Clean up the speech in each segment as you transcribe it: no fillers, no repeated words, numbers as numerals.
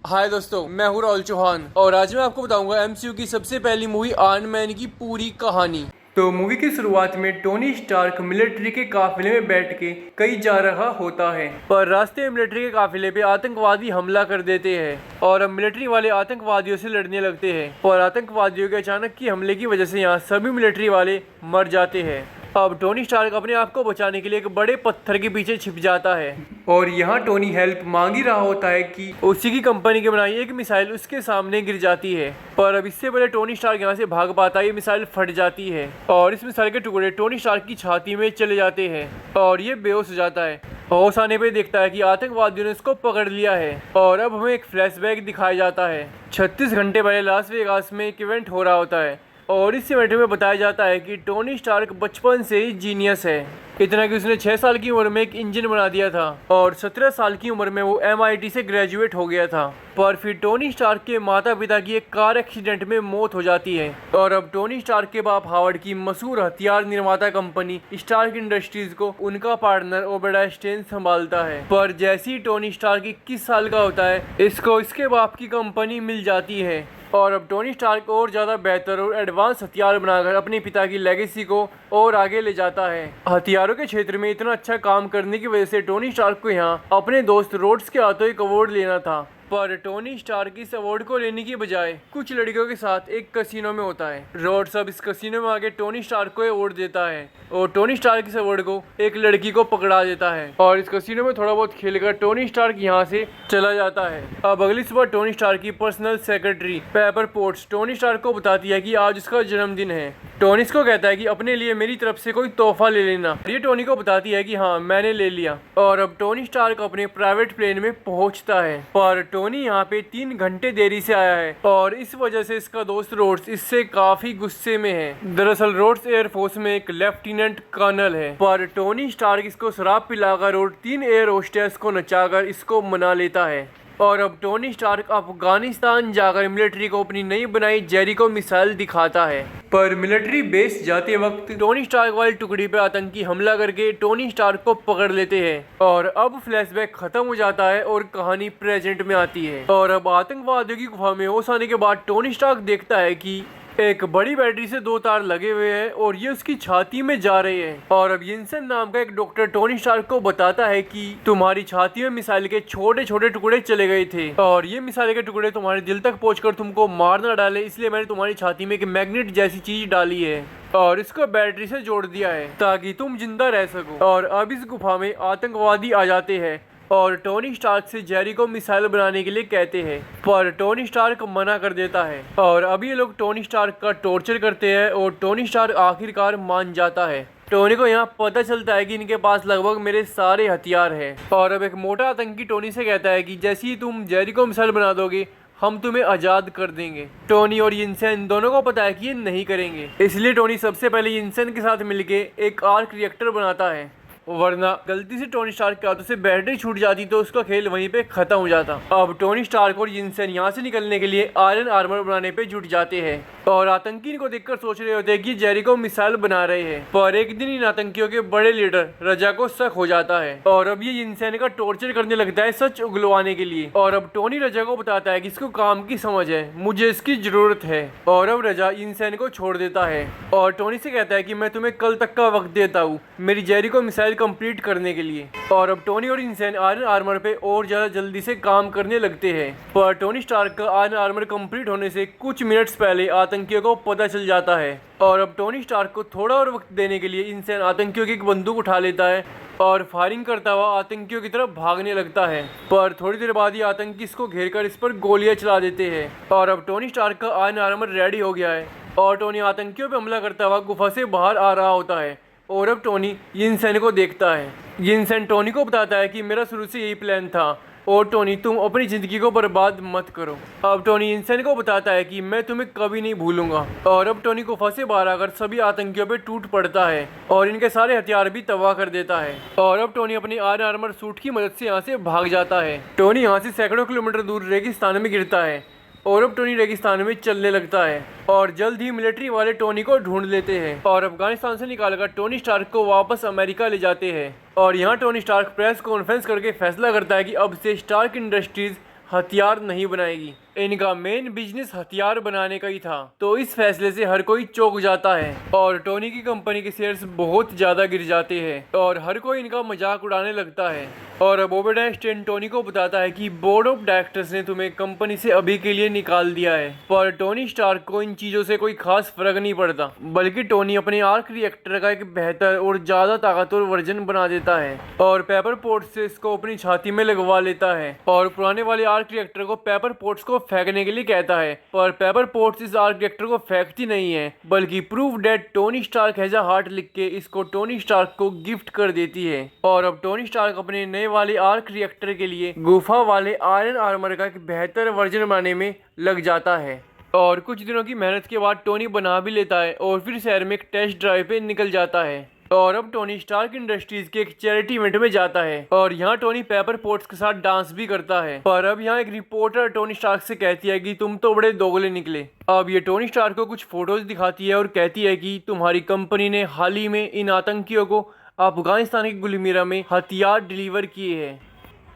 हाय दोस्तों, मैं हूँ राहुल चौहान और आज मैं आपको बताऊंगा एमसीयू की सबसे पहली मूवी आयरन मैन की पूरी कहानी। तो मूवी की शुरुआत में टोनी स्टार्क मिलिट्री के काफिले में बैठ के कहीं जा रहा होता है, पर रास्ते में मिलिट्री के काफिले पे आतंकवादी हमला कर देते हैं और अब मिलिट्री वाले आतंकवादियों से लड़ने लगते हैं। पर आतंकवादियों के अचानक की हमले की वजह से यहाँ सभी मिलिट्री वाले मर जाते हैं। अब टोनी स्टार्क अपने आप को बचाने के लिए एक बड़े पत्थर के पीछे छिप जाता है और यहाँ टोनी हेल्प मांग ही रहा होता है कि उसी की कंपनी की बनाई एक मिसाइल उसके सामने गिर जाती है। पर अब इससे पहले टोनी स्टार्क यहाँ से भाग पाता है, ये मिसाइल फट जाती है और इस मिसाइल के टुकड़े टोनी स्टार्क की छाती में चले जाते हैं और ये बेहोश हो जाता है। होश आने पे देखता है कि आतंकवादियों ने उसको पकड़ लिया है और अब हमें एक फ्लैशबैक दिखाया जाता है। 36 घंटे पहले लास वेगास में एक इवेंट हो रहा होता है और इस इवेंट में बताया जाता है कि टोनी स्टार्क बचपन से ही जीनियस है, इतना कि उसने 6 साल की उम्र में एक इंजन बना दिया था और 17 साल की उम्र में वो MIT से ग्रेजुएट हो गया था। पर फिर टोनी स्टार्क के माता पिता की एक कार एक्सीडेंट में मौत हो जाती है और अब टोनी स्टार्क के बाप हावर्ड की मशहूर हथियार निर्माता कंपनी स्टार्क इंडस्ट्रीज को उनका पार्टनर ओबेडाय स्टेन संभालता है। पर जैसे ही टोनी स्टार्क 21 साल का होता है, इसको इसके बाप की कंपनी मिल जाती है और अब टोनी स्टार्क और ज़्यादा बेहतर और एडवांस हथियार बनाकर अपने पिता की लेगेसी को और आगे ले जाता है। हथियारों के क्षेत्र में इतना अच्छा काम करने की वजह से टोनी स्टार्क को यहाँ अपने दोस्त रोड्स के हाथों एक अवार्ड लेना था। पर टोनी स्टार्क इस अवार्ड को लेने की बजाय कुछ लड़कियों के साथ एक कसिनो में होता है। रोड्स अब इस कसिनो में आके टोनी स्टार्क को अवार्ड देता है और टोनी स्टार्क इस अवार्ड को एक लड़की को पकड़ा देता है और इस कसिनो में थोड़ा बहुत खेलकर टोनी स्टार्क यहाँ से चला जाता है। अब अगली सुबह टोनी स्टार्क की personal secretary Pepper Potts Tony Stark को बताती है कि आज उसका जन्मदिन है। टोनी इसको कहता है कि अपने लिए मेरी तरफ से कोई तोहफा ले लेना। ये टोनी को बताती है कि हाँ, मैंने ले लिया और अब टोनी स्टार्क अपने प्राइवेट प्लेन में पहुंचता है। पर टोनी यहाँ पे 3 घंटे देरी से आया है और इस वजह से इसका दोस्त रोड्स इससे काफी गुस्से में है। दरअसल रोड्स एयरफोर्स में एक लेफ्टिनेंट कर्नल है, पर टोनी स्टार्क इसको शराब पिलाकर और 3 एयर होस्टेस को नचाकर इसको मना लेता है और अब टोनी स्टार्क अफगानिस्तान जाकर मिलिट्री को अपनी नई बनाई जेरिको मिसाइल दिखाता है। पर मिलिट्री बेस जाते वक्त टोनी स्टार्क वाली टुकड़ी पे आतंकी हमला करके टोनी स्टार्क को पकड़ लेते हैं और अब फ्लैशबैक खत्म हो जाता है और कहानी प्रेजेंट में आती है। और अब आतंकवादियों की गुफा में होश आने के बाद टोनी स्टार्क देखता है कि एक बड़ी बैटरी से 2 तार लगे हुए हैं और ये उसकी छाती में जा रहे हैं और अब यिनसेन नाम का एक डॉक्टर टोनी स्टार्क को बताता है कि तुम्हारी छाती में मिसाइल के छोटे छोटे टुकड़े चले गए थे और ये मिसाइल के टुकड़े तुम्हारे दिल तक पहुंचकर तुमको मार न डाले, इसलिए मैंने तुम्हारी छाती में एक मैग्नेट जैसी चीज डाली है और इसको बैटरी से जोड़ दिया है ताकि तुम जिंदा रह सको। और अब इस गुफा में आतंकवादी आ जाते हैं और टोनी स्टार्क से जेरिको मिसाइल बनाने के लिए कहते हैं, पर टोनी स्टार्क मना कर देता है और अब ये लोग टोनी स्टार्क का टॉर्चर करते हैं और टोनी स्टार्क आखिरकार मान जाता है। टोनी को यहाँ पता चलता है कि इनके पास लगभग मेरे सारे हथियार हैं और अब एक मोटा आतंकी टोनी से कहता है कि जैसे ही तुम जेरिको मिसाइल बना दोगे हम तुम्हें आज़ाद कर देंगे। टोनी और यिनसेन दोनों को पता है कि ये नहीं करेंगे, इसलिए टोनी सबसे पहले यिनसेन के साथ मिलके एक आर्क रिएक्टर बनाता है, वरना गलती से टोनी स्टार्क के हाथों से बैटरी छूट जाती तो उसका खेल वहीं पे खत्म हो जाता। अब टोनी स्टार्क और यिनसेन यहाँ से निकलने के लिए आयरन आर्मर बनाने पे जुट जाते हैं और आतंकी इनको देखकर सोच रहे होते हैं कि जेरिको मिसाइल बना रहे हैं। पर एक दिन इन आतंकियों के बड़े लीडर रजा को शक हो जाता है और अब ये यिनसेन का टॉर्चर करने लगता है सच उगलवाने के लिए और अब टोनी रजा को बताता है कि इसको काम की समझ है, मुझे इसकी जरूरत है और अब रजा यिनसेन को छोड़ देता है और टोनी से कहता है कि मैं तुम्हें कल तक का वक्त देता हूँ मेरी जेरिको मिसाइल कंप्लीट करने के लिए। और अब टोनी और यिनसेन आयरन आर्मर पे और ज्यादा जल्दी से काम करने लगते हैं। पर टोनी स्टार्क का आयरन आर्मर कंप्लीट होने से कुछ मिनट्स पहले आतंकियों को पता चल जाता है और अब टोनी स्टार्क को थोड़ा और वक्त देने के लिए यिनसेन आतंकियों की एक बंदूक उठा लेता है और फायरिंग करता हुआ आतंकियों की तरफ भागने लगता है। पर थोड़ी देर बाद ही आतंकी इसको घेरकर इस पर गोलियां चला देते हैं और अब टोनी स्टार्क का आयरन आर्मर रेडी हो गया है और टोनी आतंकियों पर हमला करता हुआ गुफा से बाहर आ रहा होता है और अब टोनी यिनसेन को देखता है। यिनसेन टोनी को बताता है कि मेरा शुरू से यही प्लान था और टोनी तुम अपनी ज़िंदगी को बर्बाद मत करो। अब टोनी यिनसेन को बताता है कि मैं तुम्हें कभी नहीं भूलूंगा और अब टोनी गुफा से बाहर आकर सभी आतंकियों पे टूट पड़ता है और इनके सारे हथियार भी तबाह कर देता है और अब टोनी अपनी आयरन आर्मर सूट की मदद से यहाँ से भाग जाता है। टोनी यहाँ से सैकड़ों किलोमीटर दूर रेगिस्तान में गिरता है और अब टोनी रेगिस्तान में चलने लगता है और जल्द ही मिलिट्री वाले टोनी को ढूंढ लेते हैं और अफगानिस्तान से निकालकर टोनी स्टार्क को वापस अमेरिका ले जाते हैं और यहाँ टोनी स्टार्क प्रेस कॉन्फ्रेंस करके फैसला करता है कि अब से स्टार्क इंडस्ट्रीज हथियार नहीं बनाएगी। इनका मेन बिजनेस हथियार बनाने का ही था। तो इस फैसले से हर कोई चौंक जाता है और टोनी की कंपनी के शेयर्स बहुत ज्यादा गिर जाते हैं और हर कोई इनका मजाक उड़ाने लगता है। और अब ओबेडाय स्टेन टोनी को बताता है कि बोर्ड ऑफ डायरेक्टर्स ने तुम्हें कंपनी से अभी के लिए निकाल दिया है। पर टोनी स्टार्क को इन चीजों से कोई खास फर्क नहीं पड़ता, बल्कि टोनी अपने आर्क रिएक्टर का एक बेहतर और ज्यादा ताकतवर वर्जन बना देता है और पेपर पोर्ट्स से इसको अपनी छाती में लगवा लेता है और पुराने वाले आर्क रिएक्टर को पेपर पोर्ट्स को फेंकने के लिए कहता है। पर पेपर पोर्ट्स इस आर्क रिएक्टर को फेंकती नहीं है, बल्कि prove that Tony Stark has a heart लिख के इसको टोनी स्टार्क को गिफ्ट कर देती है। और अब टोनी स्टार्क अपने नए वाले आर्क रिएक्टर के लिए गुफा वाले आयरन आर्मर का एक बेहतर वर्जन बनाने में लग जाता है। और कुछ दिनों की मेहनत के बाद टोनी बना भी लेता है और फिर शहर में एक टेस्ट ड्राइव पे निकल जाता है। और अब टोनी स्टार्क इंडस्ट्रीज के एक चैरिटी इवेंट में जाता है और यहाँ टोनी पेपर पोर्ट्स के साथ डांस भी करता है। पर अब यहाँ एक रिपोर्टर टोनी स्टार्क से कहती है कि तुम तो बड़े दोगले निकले। अब ये टोनी स्टार्क को कुछ फोटोज दिखाती है और कहती है कि तुम्हारी कंपनी ने हाल ही में इन आतंकियों को अफगानिस्तान की गुलमीरा में हथियार डिलीवर किए हैं।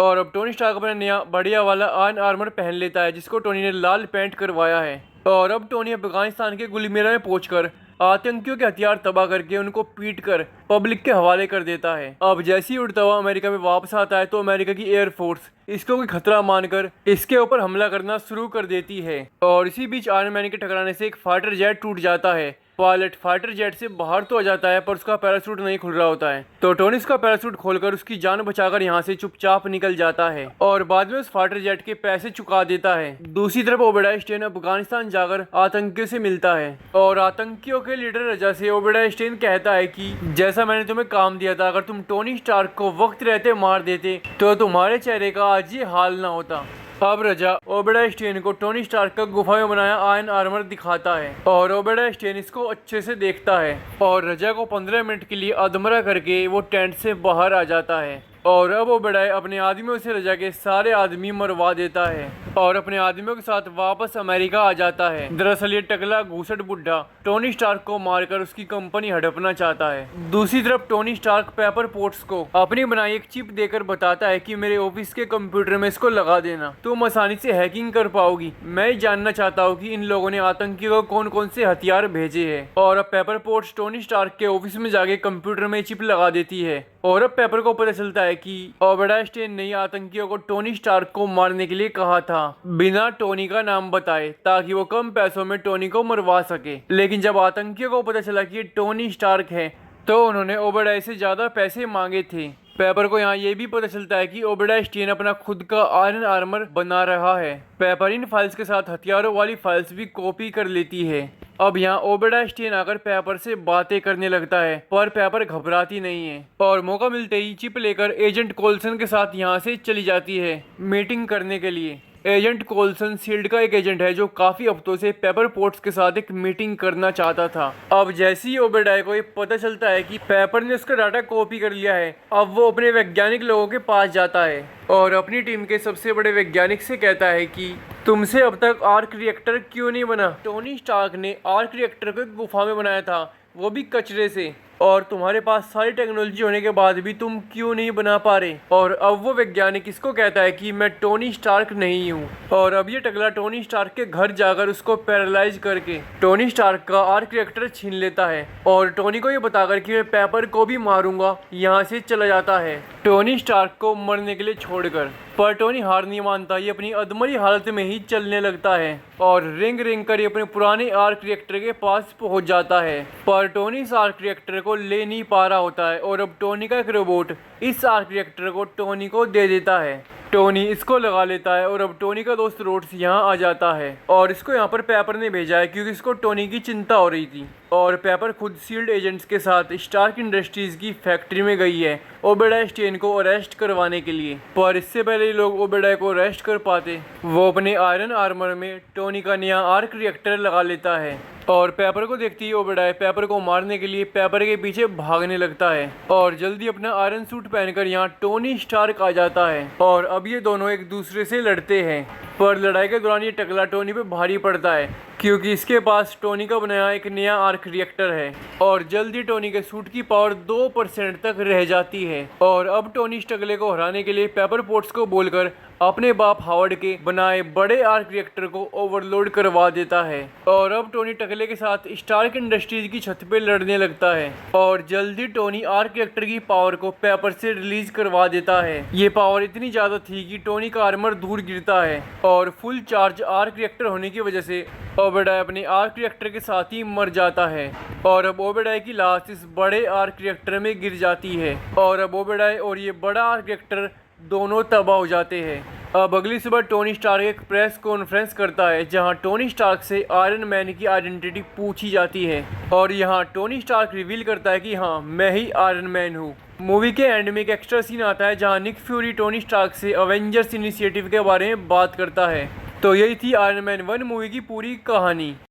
और अब टोनी स्टार्क अपना नया बढ़िया वाला आयरन आर्मर पहन लेता है जिसको टोनी ने लाल पेंट करवाया है। और अब टोनी अफगानिस्तान के गुलमीरा में पहुंचकर आतंकियों के हथियार तबाह करके उनको पीट कर पब्लिक के हवाले कर देता है। अब जैसे ही उड़ता हुआ अमेरिका में वापस आता है तो अमेरिका की एयरफोर्स इसको कोई खतरा मानकर इसके ऊपर हमला करना शुरू कर देती है। और इसी बीच आयरन मैन के टकराने से एक फाइटर जेट टूट जाता है। पायलट फाइटर जेट से बाहर तो आ जाता है पर उसका पैराशूट नहीं खुल रहा होता है। तो टोनी उसका पैराशूट खोलकर उसकी जान बचाकर यहाँ से चुपचाप निकल जाता है और बाद में उस फाइटर जेट के पैसे चुका देता है। दूसरी तरफ ओबेडाय स्टेन अफगानिस्तान जाकर आतंकियों से मिलता है और आतंकियों के लीडर रजा से ओबेडाय स्टेन कहता है कि जैसा मैंने तुम्हें काम दिया था, अगर तुम टोनी स्टार्क को वक्त रहते मार देते तो तुम्हारे चेहरे का आज ये हाल ना होता। अब रजा ओबेडाय स्टेन को टोनी स्टार्क का गुफा में बनाया आयरन आर्मर दिखाता है और ओबेडाय स्टेन इसको अच्छे से देखता है और रजा को 15 मिनट के लिए अधमरा करके वो टेंट से बाहर आ जाता है। और अब ओबेडाय अपने आदमियों से रजा के सारे आदमी मरवा देता है और अपने आदमियों के साथ वापस अमेरिका आ जाता है। दरअसल ये टकला घूसट बुड्ढा टोनी स्टार्क को मारकर उसकी कंपनी हड़पना चाहता है। दूसरी तरफ टोनी स्टार्क पेपर पोर्ट्स को अपनी बनाई एक चिप देकर बताता है कि मेरे ऑफिस के कंप्यूटर में इसको लगा देना, तुम आसानी से हैकिंग कर पाओगी। मैं जानना चाहता हूँ कि इन लोगों ने आतंकियों को कौन कौन से हथियार भेजे है। और अब पेपर पोर्ट्स टोनी स्टार्क के ऑफिस में जाके कंप्यूटर में चिप लगा देती है और अब पेपर को पता चलता है कि ओबेडाय स्टेन ने आतंकियों को टोनी स्टार्क को मारने के लिए कहा था बिना टोनी का नाम बताए, ताकि वो कम पैसों में टोनी को मरवा सके। लेकिन जब आतंकियों को पता चला कि ये टोनी स्टार्क है तो उन्होंने ओबेडाय से ज्यादा पैसे मांगे थे। पेपर को यहाँ ये भी पता चलता है कि ओबेडाय स्टेन अपना खुद का आयरन आर्मर बना रहा है। पेपर इन फाइल्स के साथ हथियारों वाली फाइल्स भी कॉपी कर लेती है। अब यहाँ ओबेडाय स्टेन आकर पेपर से बातें करने लगता है पर पेपर घबराती नहीं है और मौका मिलते ही चिप लेकर एजेंट कोल्सन के साथ यहाँ से चली जाती है मीटिंग करने के लिए। एजेंट कोल्सन शील्ड का एक एजेंट है जो काफी हफ्तों से पेपर पोर्ट्स के साथ एक मीटिंग करना चाहता था। अब जैसे ही ओबेडाय को ये पता चलता है कि पेपर ने उसका डाटा कॉपी कर लिया है, अब वो अपने वैज्ञानिक लोगों के पास जाता है और अपनी टीम के सबसे बड़े वैज्ञानिक से कहता है कि तुमसे अब तक आर्क रिएक्टर क्यों नहीं बना। टोनी स्टार्क ने आर्क रिएक्टर को एक गुफा में बनाया था, वो भी कचरे से, और तुम्हारे पास सारी टेक्नोलॉजी होने के बाद भी तुम क्यों नहीं बना पा रहे। और अब वो वैज्ञानिक इसको कहता है कि मैं टोनी स्टार्क नहीं हूँ। और अब ये टकला टोनी स्टार्क के घर जाकर उसको पैरालाइज करके टोनी स्टार्क का आर्क रिएक्टर छीन लेता है और टोनी को ये बताकर कि मैं पेपर को भी मारूंगा यहाँ से चला जाता है, टोनी स्टार्क को मरने के लिए छोड़कर। पर टोनी हार नहीं मानता, ये अपनी अधमरी हालत में ही चलने लगता है और रिंग रिंग कर ये अपने पुराने आर्क रिएक्टर के पास पहुंच जाता है। पर टोनी इस आर्क रिएक्टर को ले नहीं पा रहा होता है और अब टोनी का एक रोबोट इस आर्क रिएक्टर को टोनी को दे देता है। टोनी इसको लगा लेता है और अब टोनी का दोस्त रोड्स यहाँ आ जाता है और इसको यहाँ पर पेपर ने भेजा है क्योंकि इसको टोनी की चिंता हो रही थी। और पेपर खुद शील्ड एजेंट्स के साथ स्टार्क इंडस्ट्रीज की फैक्ट्री में गई है ओबेडाय स्टेन को अरेस्ट करवाने के लिए। पर इससे पहले ये लोग ओबेडाय को अरेस्ट कर पाते, वो अपने आयरन आर्मर में टोनी का नया आर्क रिएक्टर लगा लेता है और पेपर को देखती ही ओबेडाय पेपर को मारने के लिए पेपर के पीछे भागने लगता है और जल्दी अपना आयरन सूट पहनकर यहाँ टोनी स्टार्क आ जाता है और अब ये दोनों एक दूसरे से लड़ते हैं। पर लड़ाई के दौरान ये टकला टोनी पे भारी पड़ता है क्योंकि इसके पास टोनी का बनाया एक नया आर्क रिएक्टर है और जल्दी टोनी के सूट की पावर 2% तक रह जाती है। और अब टोनी इस टकले को हराने के लिए पेपर पोर्ट्स को बोलकर अपने बाप हावर्ड के बनाए बड़े आर्क रिएक्टर को ओवरलोड करवा देता है और अब टोनी टकले के साथ स्टार्क इंडस्ट्रीज की छत पे लड़ने लगता है और जल्दी टोनी आर्क रिएक्टर की पावर को पेपर से रिलीज करवा देता है। ये पावर इतनी ज्यादा थी कि टोनी का आर्मर दूर गिरता है और फुल चार्ज आर्क रिएक्टर होने की वजह से ओबेडाय अपने आर्क रिएक्टर के साथ ही मर जाता है और अब ओबेडाय की लाश इस बड़े आर्क रिएक्टर में गिर जाती है और अब ओबेडाय और ये बड़ा आर्क रिएक्टर दोनों तबाह हो जाते हैं। अब अगली सुबह टोनी स्टार्क एक प्रेस कॉन्फ्रेंस करता है जहां टोनी स्टार्क से आयरन मैन की आइडेंटिटी पूछी जाती है और यहां टोनी स्टार्क रिवील करता है कि हाँ, मैं ही आयरन मैन हूँ। मूवी के एंड में एक एक्स्ट्रा सीन आता है जहां निक फ्यूरी टोनी स्टार्क से अवेंजर्स इनिशिएटिव के बारे में बात करता है। तो यही थी आयरन मैन 1 मूवी की पूरी कहानी।